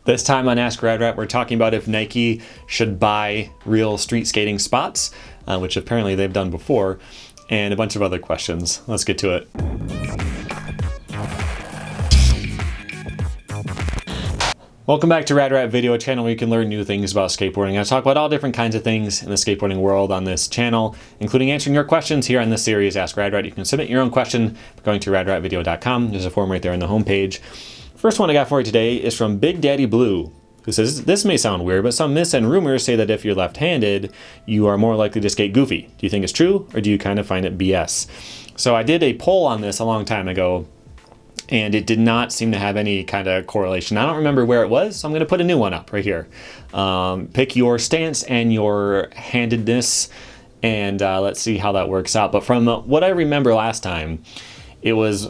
This time on Ask Rad Rat, we're talking about if Nike should buy real street skating spots, which apparently they've done before, and a bunch of other questions. Let's get to it. Welcome back to Rad Rat Video, a channel where you can learn new things about skateboarding. I talk about all different kinds of things in the skateboarding world on this channel, including answering your questions here on this series, Ask Rad Rat. You can submit your own question by going to radratvideo.com. There's a form right there on the homepage. First one I got for you today is from Big Daddy Blue, who says, this may sound weird, but some myths and rumors say that if you're left-handed, you are more likely to skate goofy. Do you think it's true, or do you kind of find it BS? So I did a poll on this a long time ago, and it did not seem to have any kind of correlation. I don't remember where it was, so I'm going to put a new one up right here. Pick your stance and your handedness, and let's see how that works out. But from what I remember last time, it was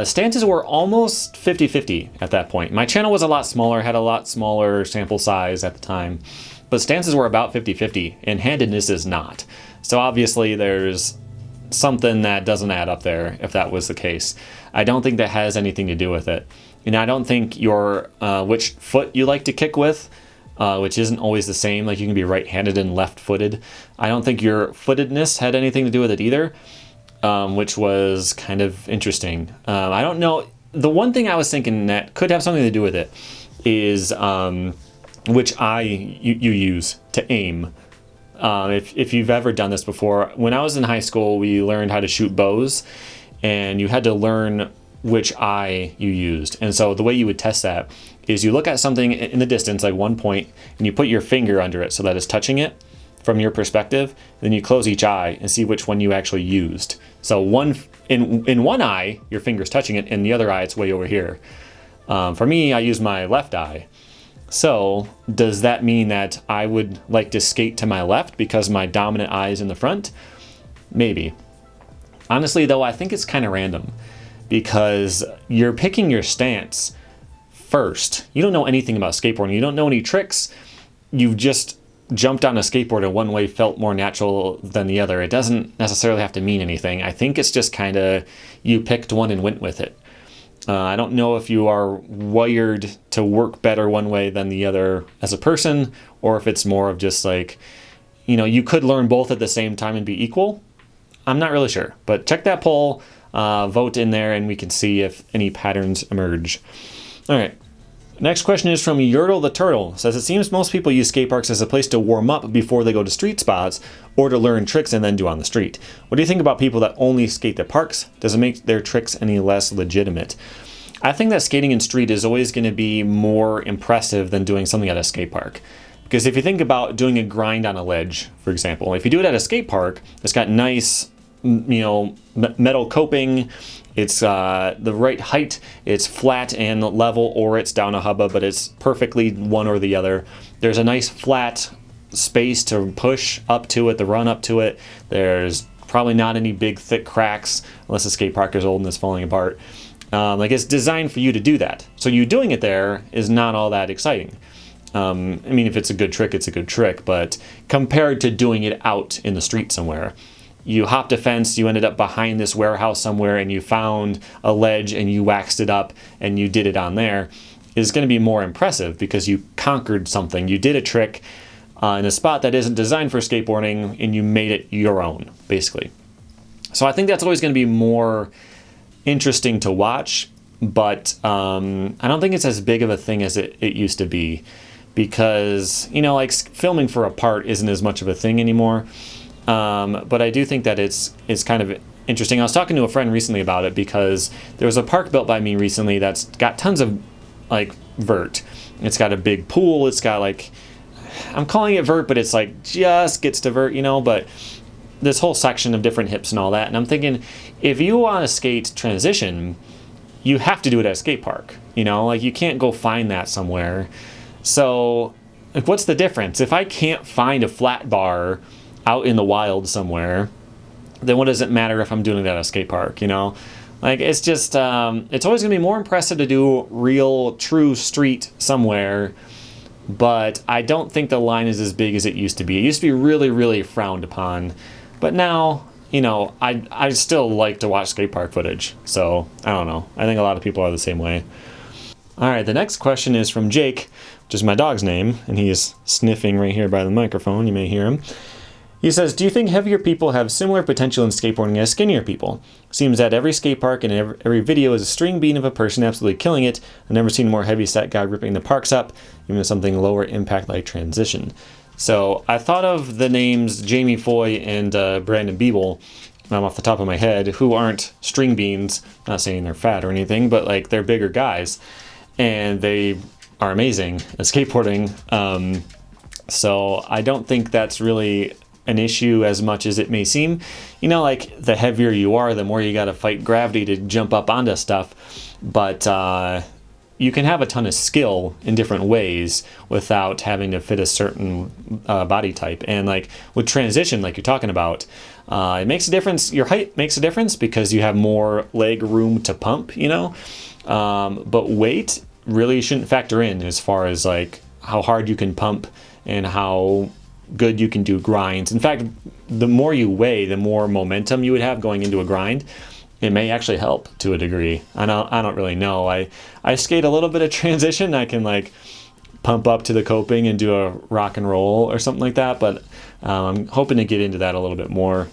stances were almost 50-50 at that point. My channel was a lot smaller, had a lot smaller sample size at the time, but stances were about 50-50, and handedness is not. So obviously there's something that doesn't add up there if that was the case. I don't think that has anything to do with it. And I don't think your which foot you like to kick with, which isn't always the same, like you can be right-handed and left-footed. I don't think your footedness had anything to do with it either. Which was kind of interesting. I don't know. The one thing I was thinking that could have something to do with it is which eye you use to aim. If you've ever done this before, when I was in high school, we learned how to shoot bows, and you had to learn which eye you used. And so the way you would test that is you look at something in the distance, like one point, and you put your finger under it so that it's touching it from your perspective. Then you close each eye and see which one you actually used. So in one eye, your finger's touching it, in the other eye, it's way over here. For me, I use my left eye. So does that mean that I would like to skate to my left because my dominant eye is in the front? Maybe. Honestly, though, I think it's kind of random because you're picking your stance first. You don't know anything about skateboarding. You don't know any tricks. You've just jumped on a skateboard and one way felt more natural than the other. It doesn't necessarily have to mean anything. I think it's just kind of you picked one and went with it. I don't know if you are wired to work better one way than the other as a person, or if it's more of just like, you know, you could learn both at the same time and be equal. I'm not really sure, but check that poll, vote in there, and we can see if any patterns emerge. All right. Next question is from Yertle the Turtle. It says, it seems most people use skate parks as a place to warm up before they go to street spots or to learn tricks and then do on the street. What do you think about people that only skate at parks? Does it make their tricks any less legitimate? I think that skating in street is always going to be more impressive than doing something at a skate park. Because if you think about doing a grind on a ledge, for example, if you do it at a skate park, it's got nice, you know, metal coping. It's the right height, it's flat and level, or it's down a hubba, but it's perfectly one or the other. There's a nice flat space to push up to it, the run up to it. There's probably not any big thick cracks, unless the skate park is old and it's falling apart. Like it's designed for you to do that. So you doing it there is not all that exciting. I mean, if it's a good trick, it's a good trick, but compared to doing it out in the street somewhere, you hopped a fence, you ended up behind this warehouse somewhere, and you found a ledge and you waxed it up and you did it on there, is going to be more impressive because you conquered something. You did a trick in a spot that isn't designed for skateboarding and you made it your own, basically. So I think that's always going to be more interesting to watch, but I don't think it's as big of a thing as it used to be because, you know, like filming for a part isn't as much of a thing anymore. But I do think that it's kind of interesting. I was talking to a friend recently about it because there was a park built by me recently that's got tons of like vert. It's got a big pool. It's got like, I'm calling it vert, but it's like just gets to vert, you know, but this whole section of different hips and all that. And I'm thinking, if you want to skate transition, you have to do it at a skate park, you know, like you can't go find that somewhere. So like, what's the difference? If I can't find a flat bar out in the wild somewhere, then what does it matter if I'm doing it at a skate park, you know? Like, it's just, it's always gonna be more impressive to do real, true street somewhere, but I don't think the line is as big as it used to be. It used to be really, really frowned upon, but now, you know, I still like to watch skate park footage, so I don't know. I think a lot of people are the same way. All right, the next question is from Jake, which is my dog's name, and he is sniffing right here by the microphone. You may hear him. He says, do you think heavier people have similar potential in skateboarding as skinnier people? Seems that every skate park and every video is a string bean of a person absolutely killing it. I've never seen a more heavy set guy ripping the parks up, even something lower impact like transition. So I thought of the names Jamie Foy and Brandon Biebel off the top of my head, who aren't string beans. I'm not saying they're fat or anything, but like they're bigger guys. And they are amazing at skateboarding. So I don't think that's really an issue as much as it may seem. You know, like the heavier you are, the more you got to fight gravity to jump up onto stuff. But you can have a ton of skill in different ways without having to fit a certain body type. And like with transition, like you're talking about, it makes a difference. Your height makes a difference because you have more leg room to pump, you know. But weight really shouldn't factor in as far as like how hard you can pump and how good you can do grinds. In fact, the more you weigh, the more momentum you would have going into a grind. It may actually help to a degree. I don't really know. I skate a little bit of transition. I can like pump up to the coping and do a rock and roll or something like that. But I'm hoping to get into that a little bit more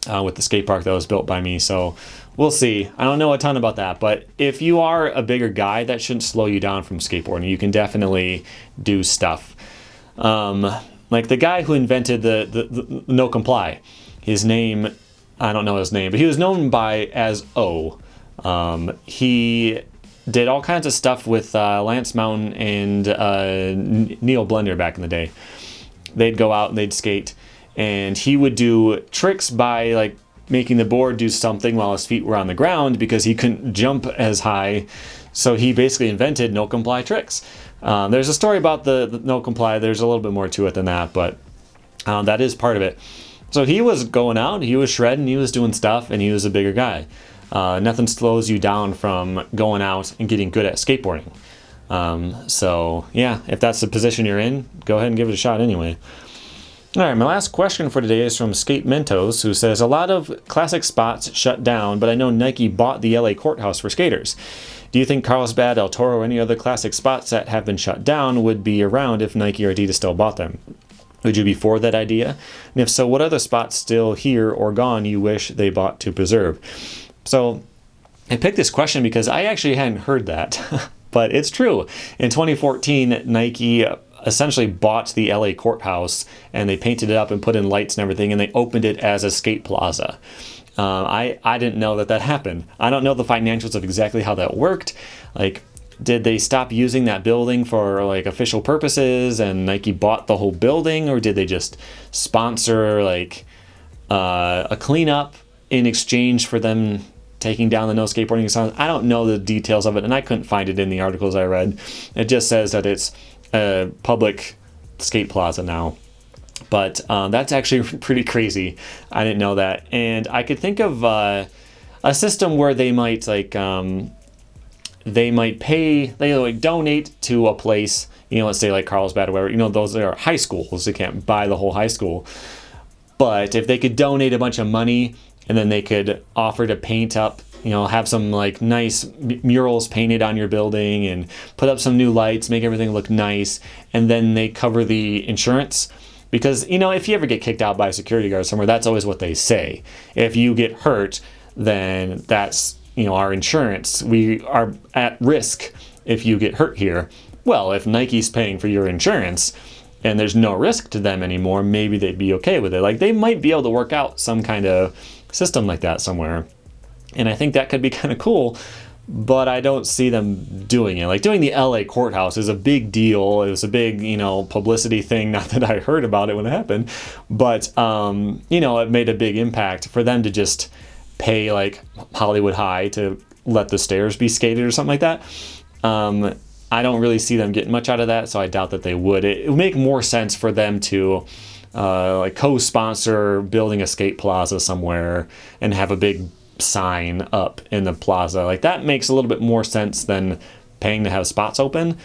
with the skate park that was built by me. So we'll see. I don't know a ton about that. But if you are a bigger guy, that shouldn't slow you down from skateboarding. You can definitely do stuff. Like the guy who invented the no comply, his name, I don't know his name, but he was known as O. He did all kinds of stuff with Lance Mountain and Neil Blender back in the day. They'd go out and they'd skate, and he would do tricks by like making the board do something while his feet were on the ground because he couldn't jump as high. So he basically invented no comply tricks. There's a story about the no comply. There's a little bit more to it than that, but that is part of it. So he was going out, he was shredding, he was doing stuff, and he was a bigger guy. Nothing slows you down from going out and getting good at skateboarding. So yeah, if that's the position you're in, go ahead and give it a shot anyway. All right, my last question for today is from Skate Mentos, who says, a lot of classic spots shut down, but I know Nike bought the LA Courthouse for skaters. Do you think Carlsbad, El Toro, or any other classic spots that have been shut down would be around if Nike or Adidas still bought them? Would you be for that idea? And if so, what other spots still here or gone you wish they bought to preserve? So I picked this question because I actually hadn't heard that, but it's true. In 2014, Nike essentially bought the LA Courthouse and they painted it up and put in lights and everything, and they opened it as a skate plaza. I didn't know that happened. I don't know the financials of exactly how that worked. Like, did they stop using that building for like official purposes and Nike bought the whole building, or did they just sponsor like a cleanup in exchange for them taking down the no skateboarding signs? I don't know the details of it, and I couldn't find it in the articles I read. It just says that it's a public skate plaza now. But that's actually pretty crazy. I didn't know that. And I could think of a system where they might like donate to a place, you know, let's say like Carlsbad or whatever, you know, those are high schools. They can't buy the whole high school. But if they could donate a bunch of money and then they could offer to paint up, you know, have some like nice murals painted on your building and put up some new lights, make everything look nice, and then they cover the insurance. Because, you know, if you ever get kicked out by a security guard somewhere, that's always what they say. If you get hurt, then that's, you know, our insurance. We are at risk if you get hurt here. Well, if Nike's paying for your insurance and there's no risk to them anymore, maybe they'd be okay with it. Like, they might be able to work out some kind of system like that somewhere. And I think that could be kind of cool, but I don't see them doing it. Like, doing the LA Courthouse is a big deal. It was a big, you know, publicity thing. Not that I heard about it when it happened, but, you know, it made a big impact for them to just pay like Hollywood High to let the stairs be skated or something like that. I don't really see them getting much out of that, so I doubt that they would. It would make more sense for them to like co-sponsor building a skate plaza somewhere and have a big sign up in the plaza. Like, that makes a little bit more sense than paying to have spots open.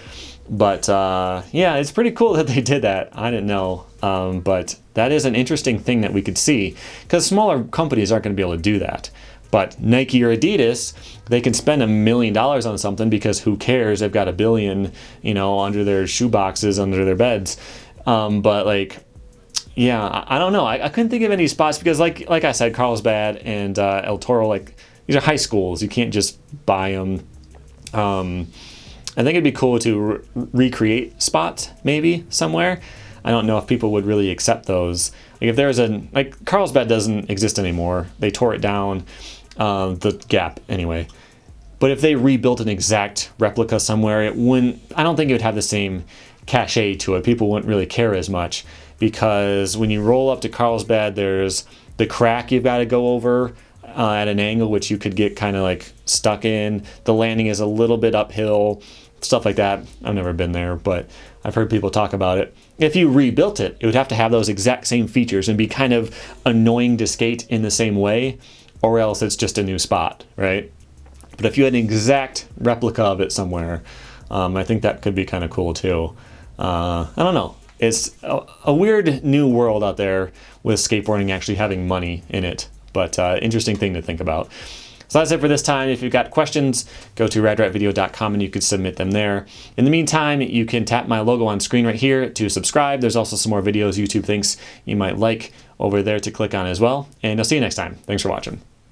But yeah, it's pretty cool that they did that. I didn't know, but that is an interesting thing that we could see, because smaller companies aren't going to be able to do that. But Nike or Adidas, they can spend $1 million on something because who cares? They've got $1 billion, you know, under their shoe boxes, under their beds. But like, yeah, I don't know. I couldn't think of any spots because like I said, Carlsbad and El Toro, like these are high schools. You can't just buy them. I think it'd be cool to recreate spots maybe somewhere. I don't know if people would really accept those. Like if there's like Carlsbad doesn't exist anymore. They tore it down, the Gap anyway. But if they rebuilt an exact replica somewhere, I don't think it would have the same cachet to it. People wouldn't really care as much because when you roll up to Carlsbad, there's the crack you've got to go over at an angle, which you could get kind of like stuck in. The landing is a little bit uphill, stuff like that. I've never been there, but I've heard people talk about it. If you rebuilt it, it would have to have those exact same features and be kind of annoying to skate in the same way, or else it's just a new spot, right? But if you had an exact replica of it somewhere, I think that could be kind of cool too. I don't know. It's a weird new world out there with skateboarding actually having money in it, but interesting thing to think about. So that's it for this time. If you've got questions, go to radratvideo.com and you can submit them there. In the meantime, you can tap my logo on screen right here to subscribe. There's also some more videos YouTube thinks you might like over there to click on as well. And I'll see you next time. Thanks for watching.